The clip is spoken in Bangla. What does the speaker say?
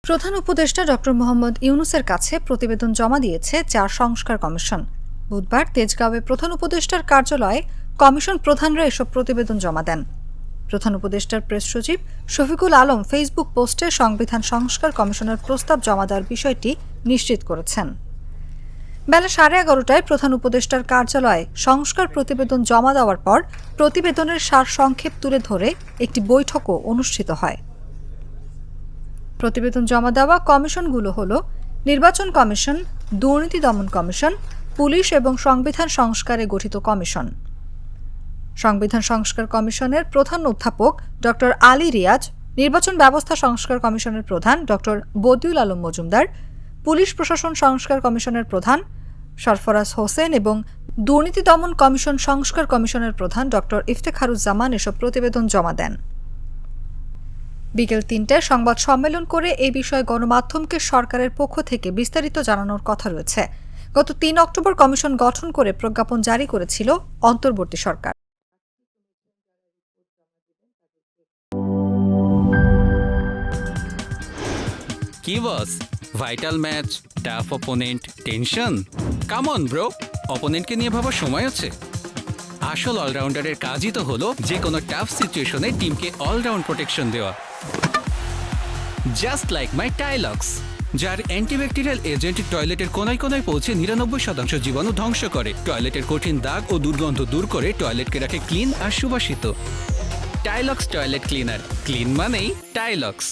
প্রধান উপদেষ্টা ডক্টর মোহাম্মদ ইউনূসের কাছে প্রতিবেদন জমা দিয়েছে ৪ সংস্কার কমিশন। বুধবার তেজগাঁওয়ে প্রধান উপদেষ্টার কার্যালয়ে কমিশন প্রধানরা এসব প্রতিবেদন জমা দেন। প্রধান উপদেষ্টার প্রেস সচিব শফিকুল আলম ফেসবুক পোস্টে সংবিধান সংস্কার কমিশনের প্রস্তাব জমা দেওয়ার বিষয়টি নিশ্চিত করেছেন। বেলা 11:30টায় প্রধান উপদেষ্টার কার্যালয়ে সংস্কার প্রতিবেদন জমা দেওয়ার পর প্রতিবেদনের সারসংক্ষেপ তুলে ধরে একটি বৈঠকও অনুষ্ঠিত হয়। প্রতিবেদন জমা দেওয়া কমিশনগুলো হল নির্বাচন কমিশন, দুর্নীতি দমন কমিশন, পুলিশ এবং সংবিধান সংস্কারে গঠিত কমিশন। সংবিধান সংস্কার কমিশনের প্রধান অধ্যাপক ডক্টর আলী রিয়াজ, নির্বাচন ব্যবস্থা সংস্কার কমিশনের প্রধান ডক্টর বদিউল আলম মজুমদার, পুলিশ প্রশাসন সংস্কার কমিশনের প্রধান সরফরাজ হোসেন এবং দুর্নীতি দমন কমিশন সংস্কার কমিশনের প্রধান ডক্টর ইফতেখারুজ্জামান এসব প্রতিবেদন জমা দেন। বিকেল ৩টায় সংবাদ সম্মেলন করে এই বিষয়ে গণমাধ্যমকে সরকারের পক্ষ থেকে বিস্তারিত জানানোর কথা রয়েছে। গত ৩ অক্টোবর কমিশন গঠন করে প্রজ্ঞাপন জারি করেছিল অন্তর্বর্তী সরকার। কি boss, vital match, tough opponent, tension? Come on bro, অপোনেন্টকে নিয়ে ভাবার সময় আছে। আসল অলরাউন্ডারের কাজই তো হলো যে কোনো টাফ সিচুয়েশনে টিমকে অলরাউন্ড প্রোটেকশন দেওয়া। জাস্ট লাইক মাই টাইলক্স, যার অ্যান্টিব্যাকটেরিয়াল এজেন্ট টয়লেটের কোনায় কোনায় পৌঁছে ৯৯% জীবাণু ধ্বংস করে, টয়লেটের কঠিন দাগ ও দুর্গন্ধ দূর করে টয়লেটকে রাখে ক্লিন আর সুবাসিত। টাইলক্স টয়লেট ক্লিনার, ক্লিন মানেই টাইলক্স।